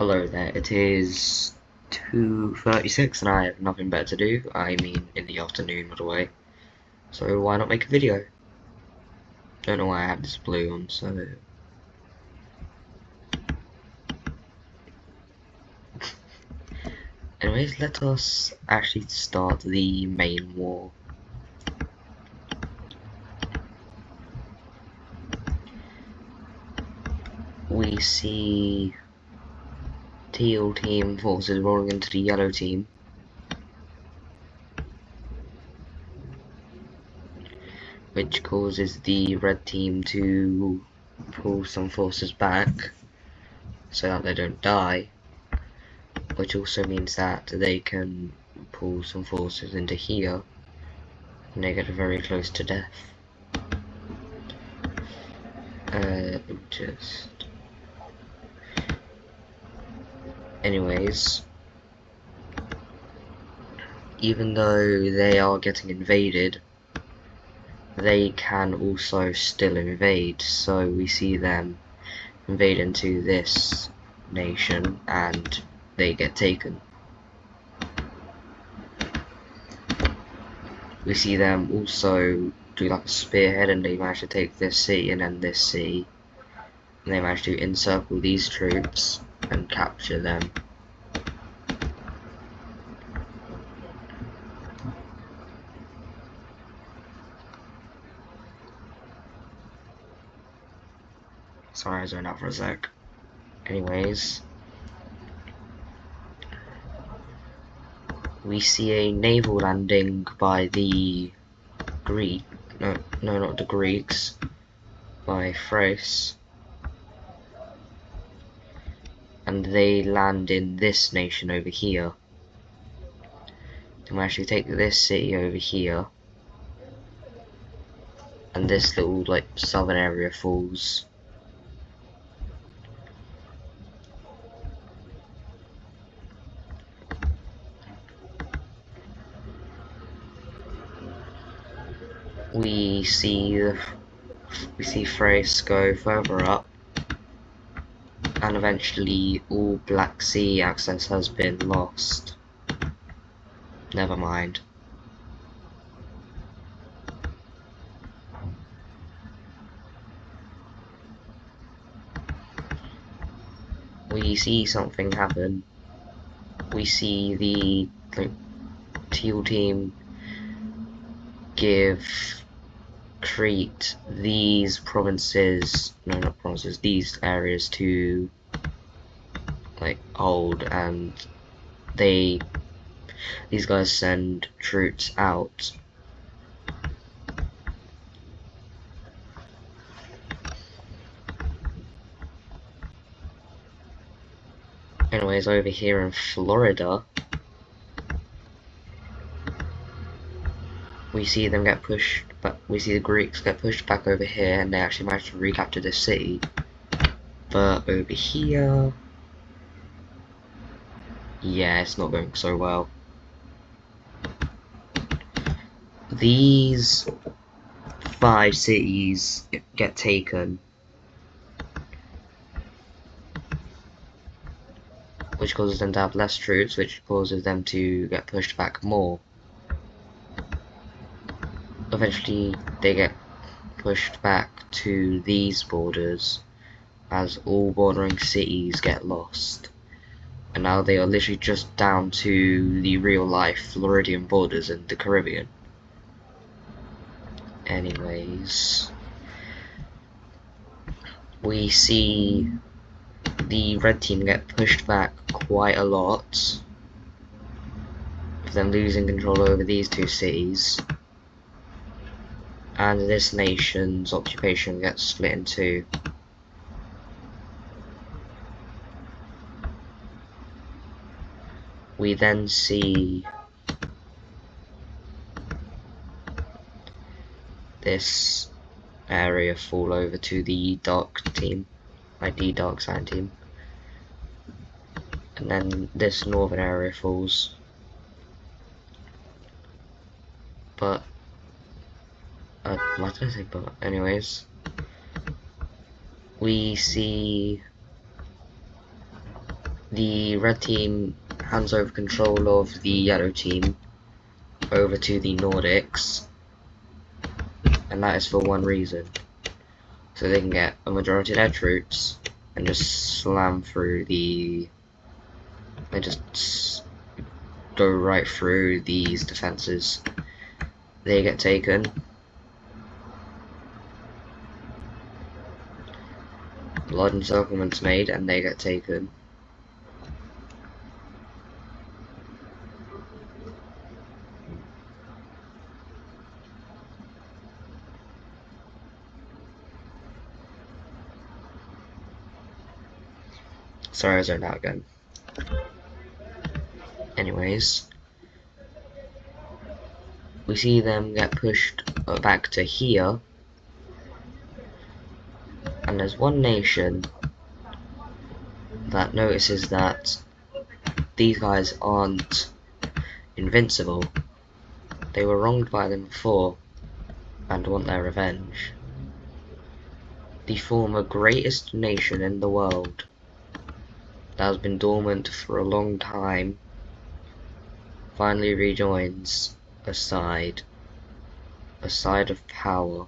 Hello there, it is 2:36 and I have nothing better to do. I mean, in the afternoon, by the way. So why not make a video? Don't know why I have this blue on, so... Anyways, let us actually start the main war. We see teal team forces rolling into the yellow team. Which causes the red team to pull some forces back so that they don't die, which also means that they can pull some forces into here and they get very close to death. Anyways, even though they are getting invaded, they can also still invade, so we see them invade into this nation and they get taken. We see them also do like a spearhead and they manage to take this city and then this city, and they manage to encircle these troops and capture them. Sorry, I zoned out for a sec. Anyways, we see a naval landing by the not the Greeks, by Thrace, and they land in this nation over here. They manage to take this city over here, and this little like southern area falls. We see Thrace go further up, and eventually all Black Sea access has been lost. Never mind. We see something happen. We see the teal team give Crete these provinces, no, not provinces, these areas to hold, and these guys send troops out. Anyways, over here in Florida, we see them get pushed back. We see the Greeks get pushed back over here, and they actually manage to recapture this city. But over here, yeah, it's not going so well. These 5 cities get taken, which causes them to have less troops, which causes them to get pushed back more. Eventually, they get pushed back to these borders, as all bordering cities get lost. And now they are literally just down to the real-life Floridian borders in the Caribbean. Anyways, we see the red team get pushed back quite a lot, with them losing control over these 2 cities, and this nation's occupation gets split in 2. We then see this area fall over to the dark team, the dark side team, and then this northern area falls. But what did I say? But anyways, we see the red team hands over control of the yellow team over to the Nordics, and that is for one reason, so they can get a majority of their troops and just slam through and just go right through these defenses. They get taken. Blood encirclement's made and they get taken. Sorry, I zoned out again. Anyways, we see them get pushed back to here, and there's one nation that notices that these guys aren't invincible. They were wronged by them before and want their revenge. The former greatest nation in the world that has been dormant for a long time finally rejoins a side of power.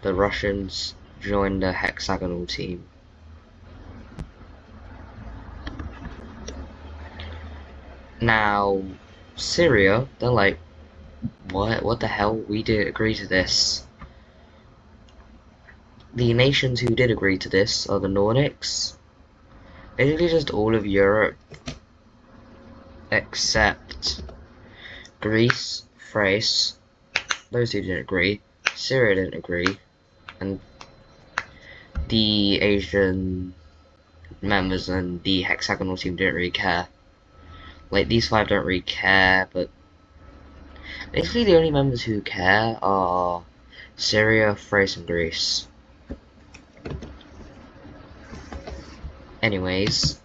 The Russians joined the hexagonal team. Now, Syria, they're like, what the hell? We didn't agree to this. The nations who did agree to this are the Nordics, basically just all of Europe, except Greece, Thrace, those who didn't agree, Syria didn't agree, and the Asian members and the hexagonal team didn't really care. Like, these five don't really care, but basically the only members who care are Syria, Thrace, and Greece. Anyways,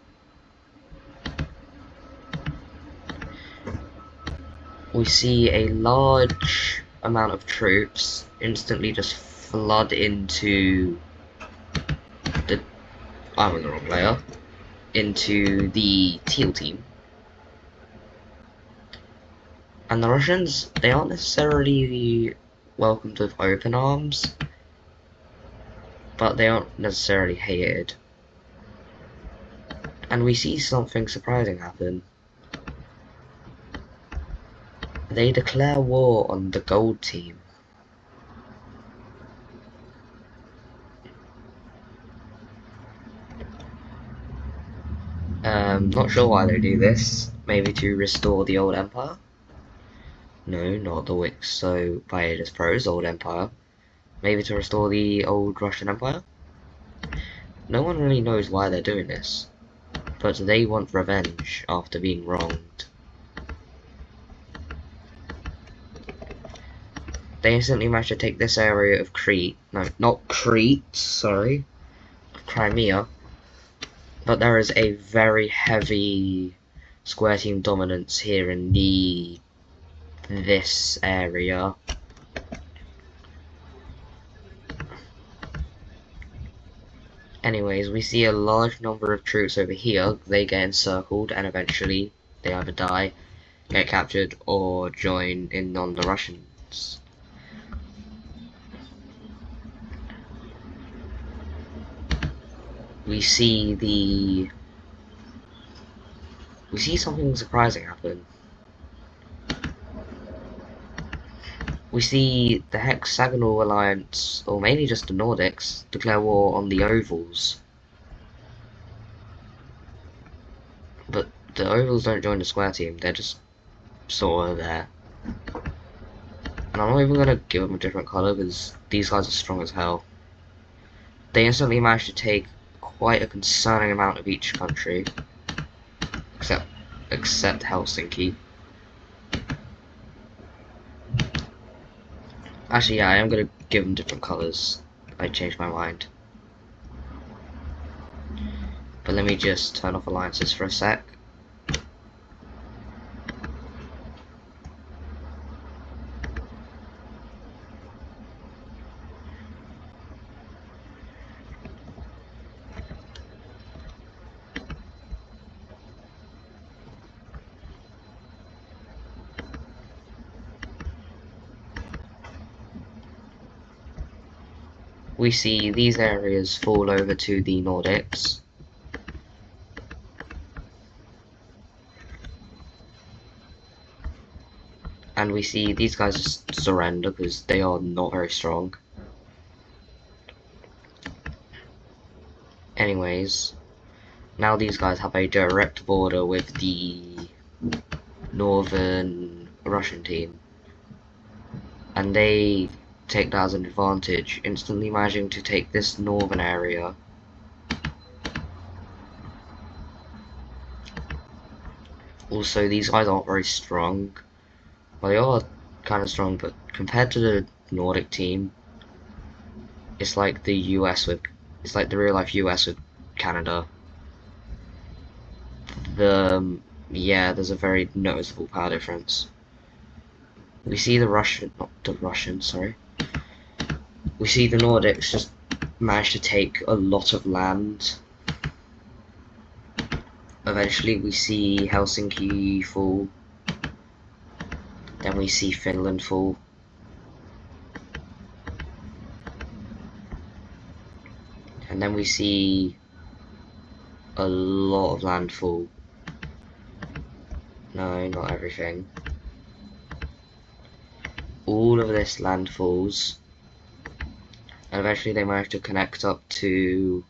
we see a large amount of troops instantly just flood into the... I'm on the wrong layer. Into the teal team. And the Russians, they aren't necessarily welcomed with open arms, but they aren't necessarily hated. And we see something surprising happen. They declare war on the gold team. Not sure why they do this. Maybe to restore the old empire? No, not the Wicso Paidas Pro's old empire. Maybe to restore the old Russian empire? No one really knows why they're doing this, but they want revenge after being wronged. They instantly managed to take this area of Crete. No, not Crete, sorry. Of Crimea. But there is a very heavy square team dominance here in this area. Anyways, we see a large number of troops over here. They get encircled and eventually they either die, get captured, or join in on the Russians. We see something surprising happen. We see the hexagonal alliance, or mainly just the Nordics, declare war on the ovals. But the ovals don't join the square team, they're just sort of there. And I'm not even gonna give them a different colour because these guys are strong as hell. They instantly managed to take quite a concerning amount of each country, except Helsinki. Actually, yeah, I am gonna give them different colours. I changed my mind. But let me just turn off alliances for a sec. we see these areas fall over to the Nordics. And we see these guys just surrender because they are not very strong. Anyways, now these guys have a direct border with the northern Russian team. And they take that as an advantage, instantly managing to take this northern area. Also, these guys aren't very strong. Well, they are kind of strong, but compared to the Nordic team, it's like the US with, it's like the real life US with Canada. Yeah, there's a very noticeable power difference. We see the Russian, sorry. We see the Nordics just manage to take a lot of land. Eventually we see Helsinki fall. Then we see Finland fall. And then we see a lot of land fall. No, not everything. All of this land falls. And eventually they manage to connect up to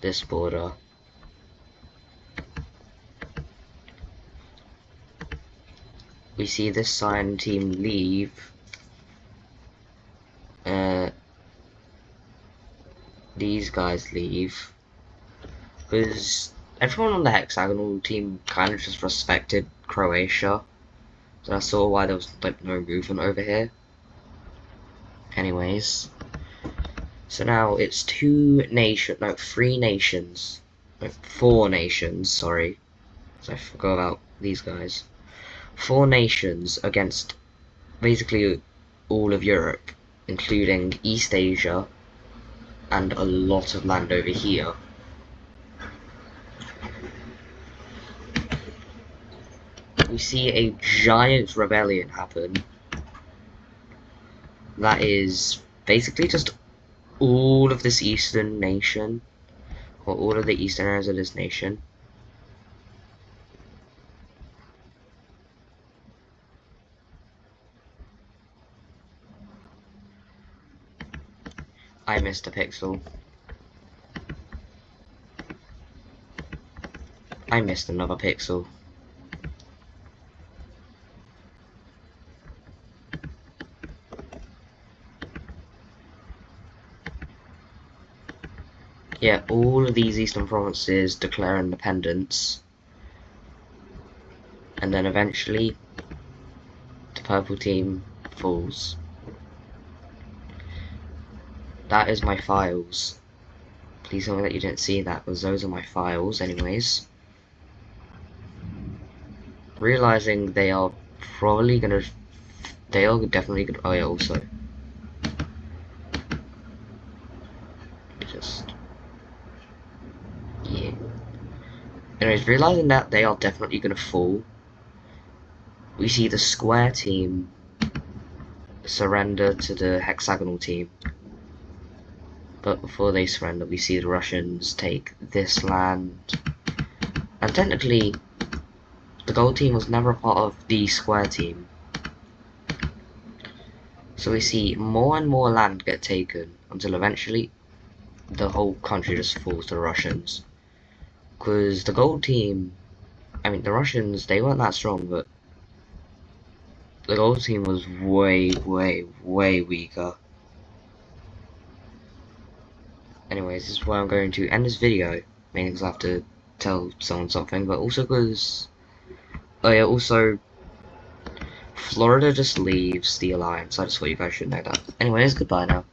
this border. We see this Cyan team leave. These guys leave. Because everyone on the hexagonal team kind of just respected Croatia. So that's sort of why there was like no movement over here. Anyways. So now it's three nations. No, 4 nations, sorry. So I forgot about these guys. 4 nations against basically all of Europe, including East Asia and a lot of land over here. We see a giant rebellion happen. That is basically just all of this eastern nation, or all of the eastern areas of this nation. I missed a pixel. I missed another pixel. Yeah, all of these eastern provinces declare independence. And then eventually, the purple team falls. That is my files. Please tell me that you didn't see that, because those are my files anyways. Realizing they are definitely gonna, oh yeah, also. Yeah. Anyways, realizing that they are definitely gonna fall, we see the square team surrender to the hexagonal team. But before they surrender, we see the Russians take this land. And technically, the gold team was never a part of the square team. So we see more and more land get taken until eventually the whole country just falls to the Russians. Because the gold team, I mean the Russians, they weren't that strong, but the gold team was way weaker. Anyways, this is where I'm going to end this video, mainly because I have to tell someone something, but also because, oh yeah, also, Florida just leaves the alliance. I just thought you guys should know that. Anyways, goodbye now.